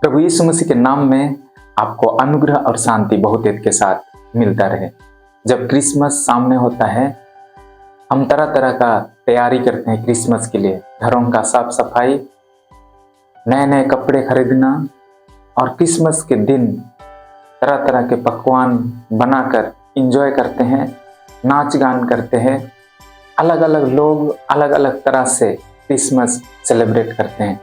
प्रभु यीशु मसीह के नाम में आपको अनुग्रह और शांति बहुतेत के साथ मिलता रहे। जब क्रिसमस सामने होता है, हम तरह तरह का तैयारी करते हैं क्रिसमस के लिए। घरों का साफ सफाई, नए नए कपड़े खरीदना और क्रिसमस के दिन तरह तरह के पकवान बनाकर एंजॉय करते हैं, नाच गान करते हैं। अलग अलग लोग अलग अलग तरह से क्रिसमस सेलिब्रेट करते हैं।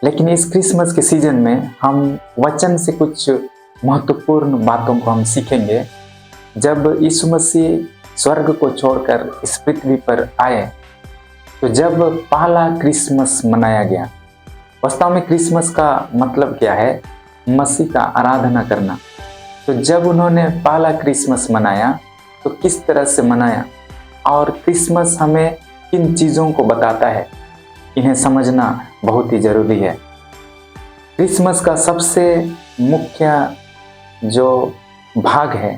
लेकिन इस क्रिसमस के सीजन में हम वचन से कुछ महत्वपूर्ण बातों को हम सीखेंगे। जब यीशु मसीह स्वर्ग को छोड़कर इस पृथ्वी पर आए, तो जब पहला क्रिसमस मनाया गया, वास्तव में क्रिसमस का मतलब क्या है? मसीह का आराधना करना। तो जब उन्होंने पहला क्रिसमस मनाया तो किस तरह से मनाया और क्रिसमस हमें किन चीज़ों को बताता है, इन्हें समझना बहुत ही जरूरी है। क्रिसमस का सबसे मुख्य जो भाग है,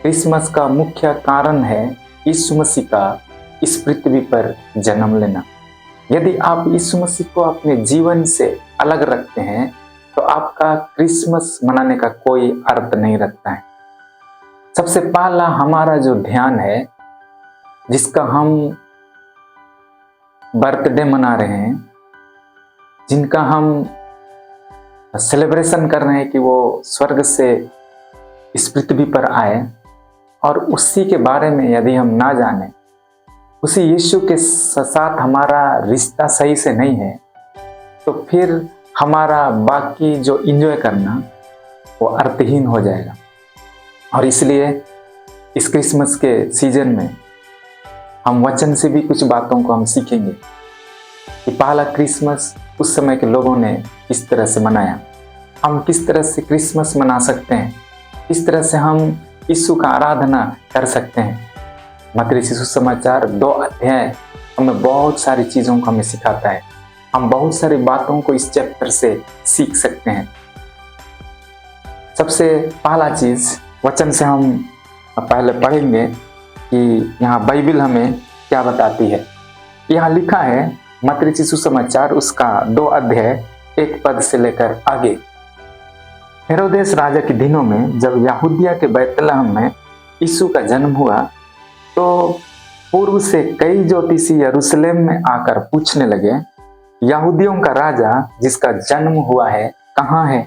क्रिसमस का मुख्य कारण है यीशु मसीह का इस पृथ्वी पर जन्म लेना। यदि आप यीशु मसीह को अपने जीवन से अलग रखते हैं तो आपका क्रिसमस मनाने का कोई अर्थ नहीं रखता है। सबसे पहला हमारा जो ध्यान है, जिसका हम बर्थडे मना रहे हैं, जिनका हम सेलिब्रेशन कर रहे हैं कि वो स्वर्ग से इस पृथ्वी पर आए, और उसी के बारे में यदि हम ना जाने, उसी यीशु के साथ हमारा रिश्ता सही से नहीं है, तो फिर हमारा बाकी जो एंजॉय करना वो अर्थहीन हो जाएगा। और इसलिए इस क्रिसमस के सीजन में हम वचन से भी कुछ बातों को हम सीखेंगे कि पहला क्रिसमस उस समय के लोगों ने किस तरह से मनाया, हम किस तरह से क्रिसमस मना सकते हैं, किस तरह से हम यीशु का आराधना कर सकते हैं। मत्ती सुसमाचार 2 अध्याय हमें बहुत सारी चीज़ों को हमें सिखाता है। हम बहुत सारी बातों को इस चैप्टर से सीख सकते हैं। सबसे पहला चीज़ वचन से हम पहले पढ़ेंगे कि यहाँ बाइबल हमें क्या बताती है। यहाँ लिखा है मत्ती सुसमाचार उसका 2 अध्याय 1 पद से लेकर आगे। हेरोदेस राजा के दिनों में जब यहूदिया के बैतलहम में यीशु का जन्म हुआ, तो पूर्व से कई ज्योतिषी यरूशलेम में आकर पूछने लगे, यहूदियों का राजा जिसका जन्म हुआ है कहाँ है?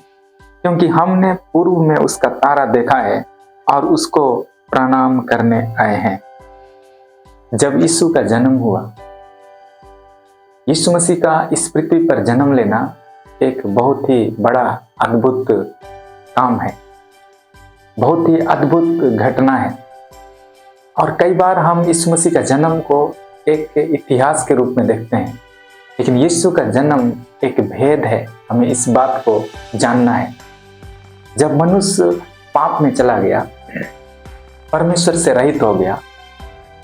क्योंकि हमने पूर्व में उसका तारा देखा है और उसको प्रणाम करने आए हैं। जब यीशु का जन्म हुआ, यीशु मसीह का इस पृथ्वी पर जन्म लेना एक बहुत ही बड़ा अद्भुत काम है, बहुत ही अद्भुत घटना है। और कई बार हम यीशु मसीह का जन्म को एक इतिहास के रूप में देखते हैं, लेकिन यीशु का जन्म एक भेद है। हमें इस बात को जानना है। जब मनुष्य पाप में चला गया, परमेश्वर से रहित हो गया,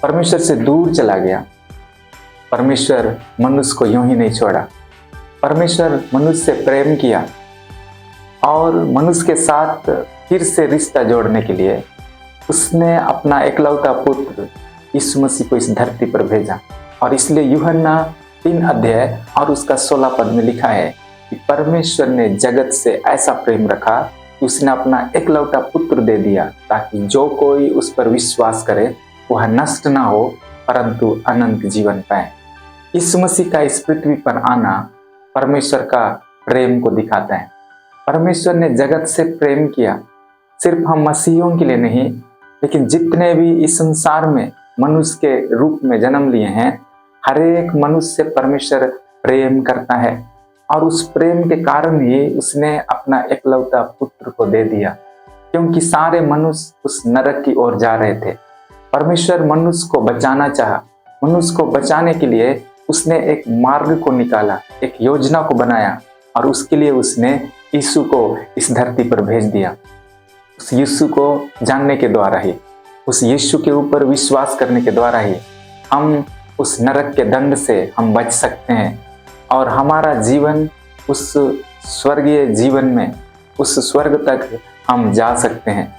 परमेश्वर से दूर चला गया, परमेश्वर मनुष्य को यूं ही नहीं छोड़ा। परमेश्वर मनुष्य से प्रेम किया और मनुष्य के साथ फिर से रिश्ता जोड़ने के लिए उसने अपना एकलौता पुत्र यीशु मसीह को इस धरती पर भेजा। और इसलिए यूहन्ना 3 अध्याय और उसका 16 पद में लिखा है कि परमेश्वर ने जगत से ऐसा प्रेम रखा कि उसने अपना एकलौता पुत्र दे दिया, ताकि जो कोई उस पर विश्वास करे वह नष्ट ना हो परंतु अनंत जीवन पाए। यीशु मसीह का इस पृथ्वी पर आना परमेश्वर का प्रेम को दिखाता है। परमेश्वर ने जगत से प्रेम किया, सिर्फ हम मसीहियों के लिए नहीं, लेकिन जितने भी इस संसार में मनुष्य के रूप में जन्म लिए हैं, हर एक मनुष्य से परमेश्वर प्रेम करता है। और उस प्रेम के कारण ही उसने अपना एकलौता पुत्र को दे दिया, क्योंकि सारे मनुष्य उस नरक की ओर जा रहे थे। परमेश्वर मनुष्य को बचाना चाहा। मनुष्य को बचाने के लिए उसने एक मार्ग को निकाला, एक योजना को बनाया, और उसके लिए उसने यीशु को इस धरती पर भेज दिया। उस यीशु को जानने के द्वारा ही, उस यीशु के ऊपर विश्वास करने के द्वारा ही हम उस नरक के दंड से हम बच सकते हैं और हमारा जीवन उस स्वर्गीय जीवन में, उस स्वर्ग तक हम जा सकते हैं।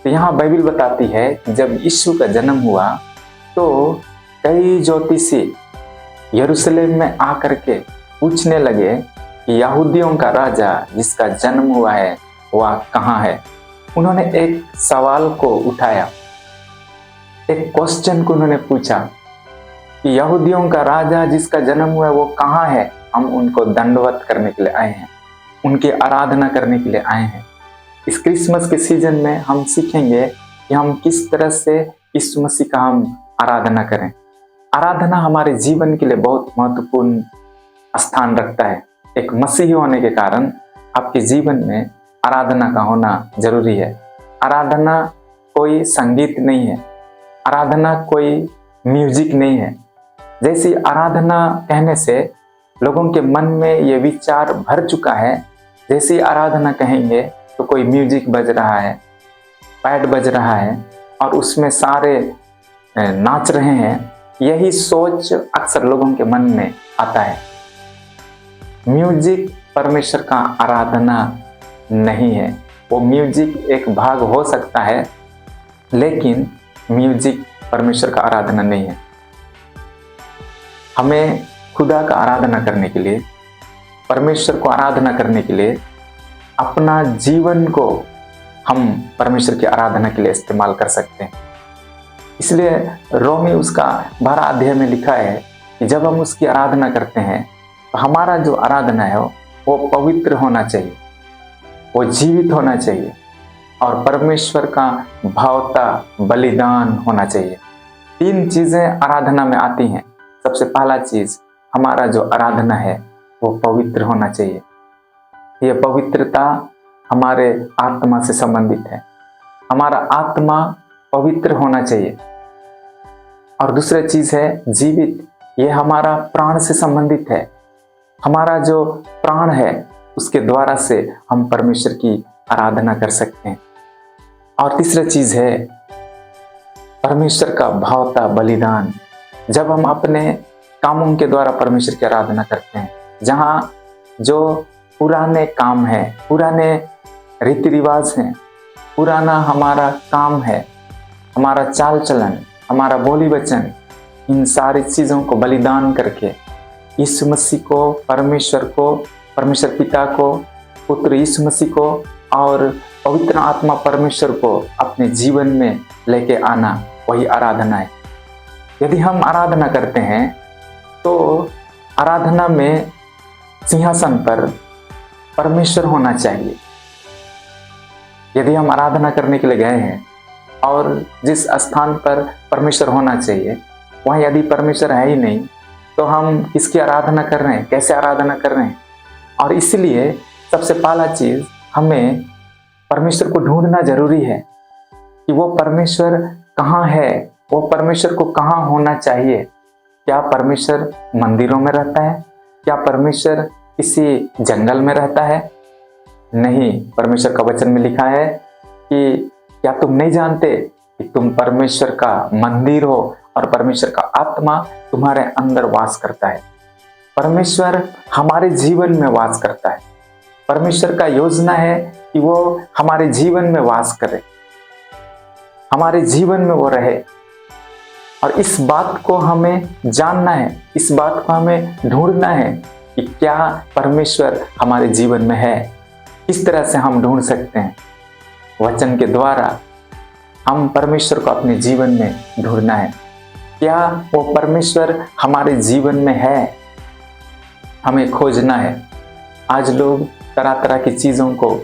तो यहाँ बाइबल बताती है कि जब यीशु का जन्म हुआ तो कई ज्योतिषी यरूशलेम में आकर के पूछने लगे कि यहूदियों का राजा जिसका जन्म हुआ है वह कहाँ है। उन्होंने एक सवाल को उठाया, एक क्वेश्चन को उन्होंने पूछा कि यहूदियों का राजा जिसका जन्म हुआ है वो कहाँ है। हम उनको दंडवत करने के लिए आए हैं, उनकी आराधना करने के लिए आए हैं। इस क्रिसमस के सीजन में हम सीखेंगे कि हम किस तरह से यीशु मसीह का हम आराधना करें। आराधना हमारे जीवन के लिए बहुत महत्वपूर्ण स्थान रखता है। एक मसीही होने के कारण आपके जीवन में आराधना का होना जरूरी है। आराधना कोई संगीत नहीं है, आराधना कोई म्यूजिक नहीं है। जैसी आराधना कहने से लोगों के मन में ये विचार भर चुका है, जैसी आराधना कहेंगे तो कोई म्यूजिक बज रहा है, पैड बज रहा है और उसमें सारे नाच रहे हैं, यही सोच अक्सर लोगों के मन में आता है। म्यूजिक परमेश्वर का आराधना नहीं है। वो म्यूजिक एक भाग हो सकता है, लेकिन म्यूजिक परमेश्वर का आराधना नहीं है। हमें खुदा का आराधना करने के लिए, परमेश्वर को आराधना करने के लिए अपना जीवन को हम परमेश्वर की आराधना के लिए इस्तेमाल कर सकते हैं। इसलिए रोमी उसका 12 अध्याय में लिखा है कि जब हम उसकी आराधना करते हैं तो हमारा जो आराधना है वो पवित्र होना चाहिए, वो जीवित होना चाहिए और परमेश्वर का भावता बलिदान होना चाहिए। 3 चीजें आराधना में आती हैं। सबसे पहला चीज, हमारा जो आराधना है वो पवित्र होना चाहिए। यह पवित्रता हमारे आत्मा से संबंधित है। हमारा आत्मा पवित्र होना चाहिए। और दूसरा चीज है जीवित, यह हमारा प्राण से संबंधित है। हमारा जो प्राण है उसके द्वारा से हम परमेश्वर की आराधना कर सकते हैं। और तीसरा चीज है परमेश्वर का भावता बलिदान। जब हम अपने कामों के द्वारा परमेश्वर की आराधना करते हैं, जहाँ जो पुराने काम है, पुराने रीति रिवाज हैं, पुराना हमारा काम है, हमारा चाल चलन, हमारा बोली वचन, इन सारी चीज़ों को बलिदान करके यीशु मसीह को, परमेश्वर पिता को, पुत्र यीशु मसीह को और पवित्र आत्मा परमेश्वर को अपने जीवन में लेके आना, वही आराधना है। यदि हम आराधना करते हैं तो आराधना में सिंहासन पर परमेश्वर होना चाहिए। यदि हम आराधना करने के लिए गए हैं और जिस स्थान पर परमेश्वर होना चाहिए वहाँ यदि परमेश्वर है ही नहीं तो हम किसकी आराधना कर रहे हैं, कैसे आराधना कर रहे हैं। और इसलिए सबसे पहला चीज, हमें परमेश्वर को ढूंढना जरूरी है कि वो परमेश्वर कहाँ है, वो परमेश्वर को कहाँ होना चाहिए। क्या परमेश्वर मंदिरों में रहता है? क्या परमेश्वर किसी जंगल में रहता है? नहीं, परमेश्वर का वचन में लिखा है कि क्या तुम नहीं जानते कि तुम परमेश्वर का मंदिर हो और परमेश्वर का आत्मा तुम्हारे अंदर वास करता है। परमेश्वर हमारे जीवन में वास करता है। परमेश्वर का योजना है कि वो हमारे जीवन में वास करे, हमारे जीवन में वो रहे। और इस बात को हमें जानना है, इस बात को हमें ढूंढना है कि क्या परमेश्वर हमारे जीवन में है। किस तरह से हम ढूंढ सकते हैं? वचन के द्वारा हम परमेश्वर को अपने जीवन में ढूंढना है। क्या वो परमेश्वर हमारे जीवन में है, हमें खोजना है। आज लोग तरह तरह की चीज़ों को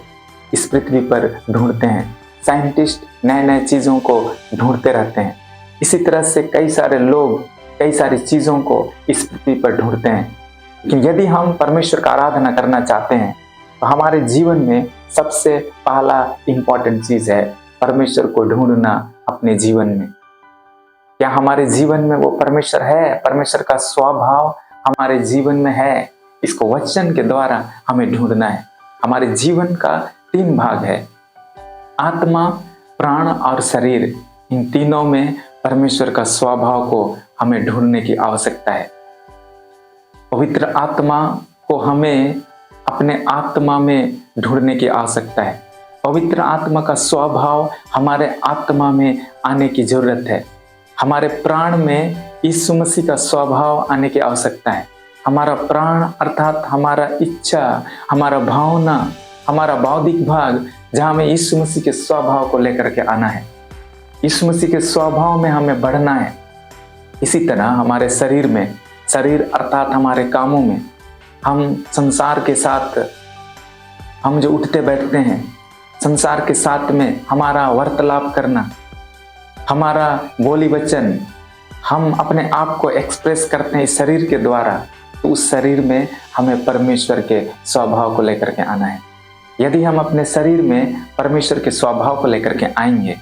इस पृथ्वी पर ढूंढते हैं। साइंटिस्ट नए नए चीज़ों को ढूंढते रहते हैं। इसी तरह से कई सारे लोग कई सारी चीज़ों को इस पृथ्वी पर ढूंढते हैं। लेकिन यदि हम परमेश्वर का आराधना करना चाहते हैं तो हमारे जीवन में सबसे पहला इम्पॉर्टेंट चीज़ है परमेश्वर को ढूंढना अपने जीवन में। क्या हमारे जीवन में वो परमेश्वर है? परमेश्वर का स्वभाव हमारे जीवन में है? इसको वचन के द्वारा हमें ढूंढना है। हमारे जीवन का 3 भाग है, आत्मा, प्राण और शरीर। इन तीनों में परमेश्वर का स्वभाव को हमें ढूंढने की आवश्यकता है। पवित्र आत्मा को हमें अपने आत्मा में ढूंढने की आवश्यकता है। पवित्र आत्मा का स्वभाव हमारे आत्मा में आने की जरूरत है। हमारे प्राण में यीशु मसीह का स्वभाव आने की आवश्यकता है। हमारा प्राण अर्थात हमारा इच्छा, हमारा भावना, हमारा बौद्धिक भाग, जहाँ हमें यीशु मसीह के स्वभाव को लेकर के आना है, यीशु मसीह के स्वभाव में हमें बढ़ना है। इसी तरह हमारे शरीर में, शरीर अर्थात हमारे कामों में, हम संसार के साथ हम जो उठते बैठते हैं, संसार के साथ में हमारा वार्तालाप करना, हमारा बोली वचन, हम अपने आप को एक्सप्रेस करते हैं इस शरीर के द्वारा, तो उस शरीर में हमें परमेश्वर के स्वभाव को लेकर के आना है। यदि हम अपने शरीर में परमेश्वर के स्वभाव को लेकर के आएंगे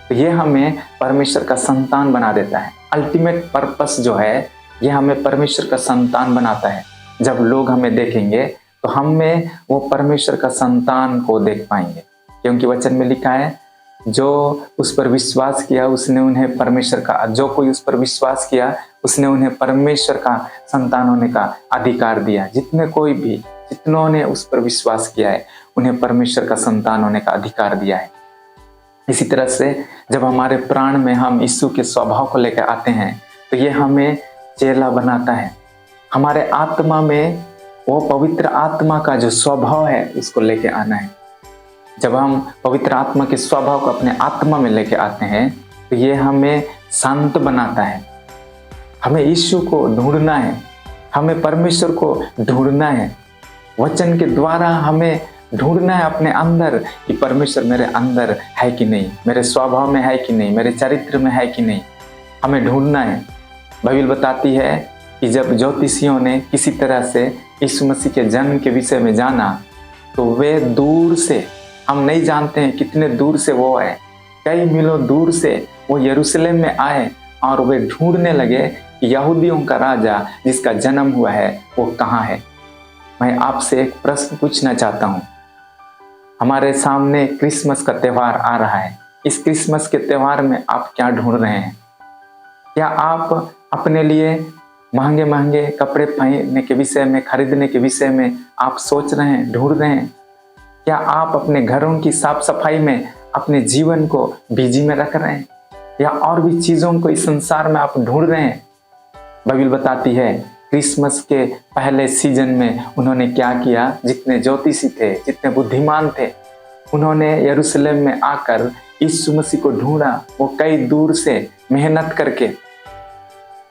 तो ये हमें परमेश्वर का संतान बना देता है। अल्टीमेट पर्पस जो है, ये हमें परमेश्वर का संतान बनाता है। जब लोग हमें देखेंगे तो हम में वो परमेश्वर का संतान को देख पाएंगे, क्योंकि वचन में लिखा है, जो उस पर विश्वास किया उसने उन्हें परमेश्वर का, जो कोई उस पर विश्वास किया उसने उन्हें परमेश्वर का संतान होने का अधिकार दिया। जितनों ने उस पर विश्वास किया है उन्हें परमेश्वर का संतान होने का अधिकार दिया है। इसी तरह से जब हमारे प्राण में हम यीशु के स्वभाव को लेकर आते हैं तो ये हमें चेला बनाता है। हमारे आत्मा में वो पवित्र आत्मा का जो स्वभाव है उसको लेके आना है। जब हम पवित्र आत्मा के स्वभाव को अपने आत्मा में लेके आते हैं तो ये हमें शांत बनाता है। हमें यीशु को ढूंढना है, हमें परमेश्वर को ढूंढना है। वचन के द्वारा हमें ढूंढना है अपने अंदर कि परमेश्वर मेरे अंदर है कि नहीं, मेरे स्वभाव में है कि नहीं, मेरे चरित्र में है कि नहीं, हमें ढूंढना है। बाइबल बताती है कि जब ज्योतिषियों ने किसी तरह से यीशु मसीह के जन्म के विषय में जाना तो वे दूर से, हम नहीं जानते हैं कितने दूर से वो आए, कई मीलों दूर से वो यरूशलेम में आए और वे ढूंढने लगे कि यहूदियों का राजा जिसका जन्म हुआ है वो कहाँ है। मैं आपसे एक प्रश्न पूछना चाहता हूँ। हमारे सामने क्रिसमस का त्यौहार आ रहा है। इस क्रिसमस के त्यौहार में आप क्या ढूंढ रहे हैं? क्या आप अपने लिए महंगे महंगे कपड़े पहनने के विषय में, खरीदने के विषय में आप सोच रहे हैं, ढूंढ रहे हैं? क्या आप अपने घरों की साफ सफाई में अपने जीवन को बिजी में रख रहे हैं, या और भी चीजों को इस संसार में आप ढूंढ रहे हैं? बाइबल बताती है क्रिसमस के पहले सीजन में उन्होंने क्या किया। जितने ज्योतिषी थे, जितने बुद्धिमान थे, उन्होंने यरूशलेम में आकर यीशु मसीह को ढूंढा। वो कई दूर से मेहनत करके,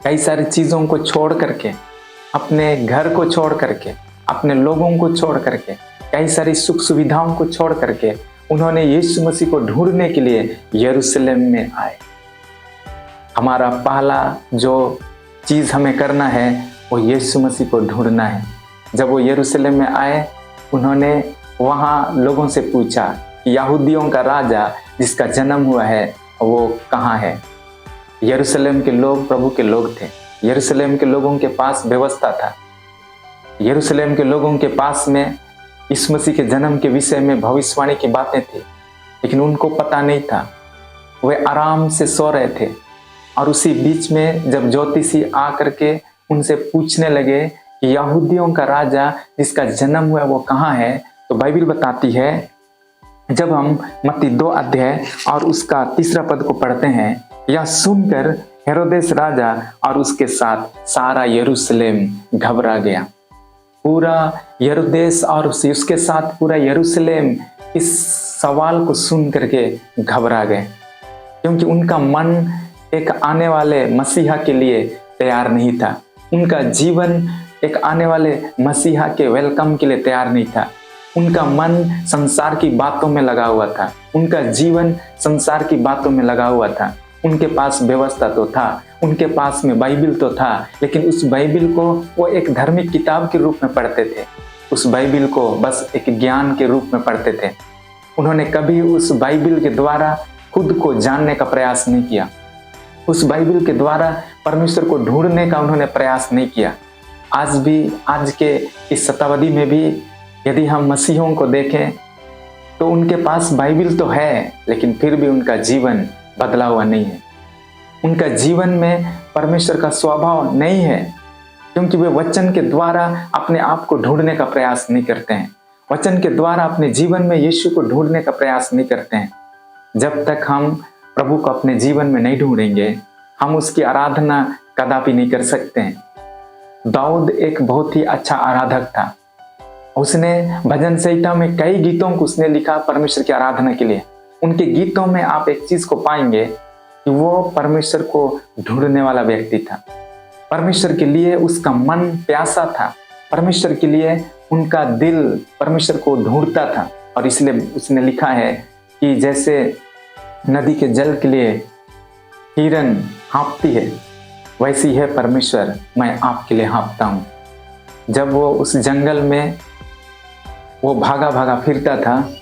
कई सारी चीजों को छोड़ करके, अपने घर को छोड़ करके, अपने लोगों को छोड़ करके, कई सारी सुख सुविधाओं को छोड़ करके उन्होंने यीशु मसीह को ढूंढने के लिए यरूशलेम में आए। हमारा पहला जो चीज हमें करना है वो यीशु मसीह को ढूंढना है। जब वो यरूशलेम में आए, उन्होंने वहाँ लोगों से पूछा कि यहूदियों का राजा जिसका जन्म हुआ है वो कहाँ है। यरूशलेम के लोग प्रभु के लोग थे। यरूशलेम के लोगों के पास व्यवस्था था। यरूशलेम के लोगों के पास में यीशु मसीह के जन्म के विषय में भविष्यवाणी की बातें थी, लेकिन उनको पता नहीं था। वे आराम से सो रहे थे और उसी बीच में जब ज्योतिषी आकर के उनसे पूछने लगे कि यहूदियों का राजा जिसका जन्म हुआ वो कहाँ है, तो बाइबल बताती है, जब हम मत्ती 2 अध्याय और उसका 3 पद को पढ़ते हैं, यह सुनकर हेरोदेस राजा और उसके साथ सारा यरूशलेम घबरा गया। पूरा हेरोदेस और उसके साथ पूरा यरूशलेम इस सवाल को सुन करके घबरा गए, क्योंकि उनका मन एक आने वाले मसीहा के लिए तैयार नहीं था। उनका जीवन एक आने वाले मसीहा के वेलकम के लिए तैयार नहीं था। उनका मन संसार की बातों में लगा हुआ था। उनका जीवन संसार की बातों में लगा हुआ था। उनके पास व्यवस्था तो था, उनके पास में बाइबल तो था, लेकिन उस बाइबल को वो एक धार्मिक किताब के रूप में पढ़ते थे। उस बाइबल को बस एक ज्ञान के रूप में पढ़ते थे। उन्होंने कभी उस बाइबल के द्वारा खुद को जानने का प्रयास नहीं किया। उस बाइबल के द्वारा परमेश्वर को ढूंढने का उन्होंने प्रयास नहीं किया। आज भी, आज के इस शताब्दी में भी यदि हम मसीहों को देखें तो उनके पास बाइबल तो है, लेकिन फिर भी उनका जीवन बदला हुआ नहीं है। उनका जीवन में परमेश्वर का स्वभाव नहीं है, क्योंकि वे वचन के द्वारा अपने आप को ढूंढने का प्रयास नहीं करते हैं। वचन के द्वारा अपने जीवन में यीशु को ढूंढने का प्रयास नहीं करते हैं। जब तक हम प्रभु को अपने जीवन में नहीं ढूंढेंगे, हम उसकी आराधना कदापि नहीं कर सकते हैं। दाऊद एक बहुत ही अच्छा आराधक था। उसने भजन संहिता में कई गीतों को उसने लिखा परमेश्वर की आराधना के लिए। उनके गीतों में आप एक चीज को पाएंगे कि वो परमेश्वर को ढूंढने वाला व्यक्ति था। परमेश्वर के लिए उसका मन प्यासा था, परमेश्वर के लिए उनका दिल परमेश्वर को ढूंढता था। और इसलिए उसने लिखा है कि जैसे नदी के जल के लिए हिरन हाँफती है, वैसी है परमेश्वर, मैं आपके लिए हाँफता हूँ। जब वो उस जंगल में वो भागा भागा फिरता था,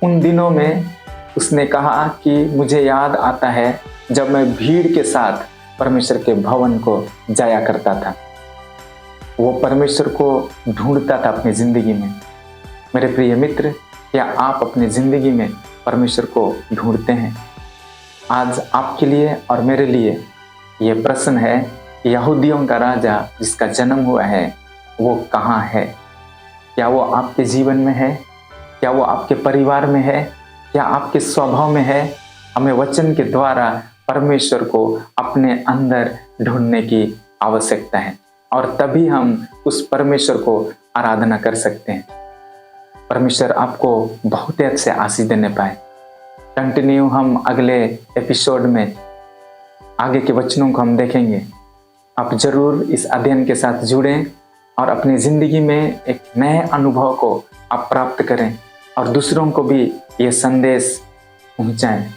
उन दिनों में उसने कहा कि मुझे याद आता है जब मैं भीड़ के साथ परमेश्वर के भवन को जाया करता था। वो परमेश्वर को ढूंढता था अपनी जिंदगी में। मेरे प्रिय मित्र, क्या आप अपनी जिंदगी में परमेश्वर को ढूंढते हैं? आज आपके लिए और मेरे लिए ये प्रश्न है, यहूदियों का राजा जिसका जन्म हुआ है वो कहाँ है? क्या वो आपके जीवन में है? क्या वो आपके परिवार में है? क्या आपके स्वभाव में है? हमें वचन के द्वारा परमेश्वर को अपने अंदर ढूंढने की आवश्यकता है और तभी हम उस परमेश्वर को आराधना कर सकते हैं। परमेश्वर आपको बहुत ही अच्छे आशीष देने पाए। कंटिन्यू हम अगले एपिसोड में आगे के वचनों को हम देखेंगे। आप जरूर इस अध्ययन के साथ जुड़ें और अपनी जिंदगी में एक नए अनुभव को आप प्राप्त करें और दूसरों को भी ये संदेश पहुंचाएं।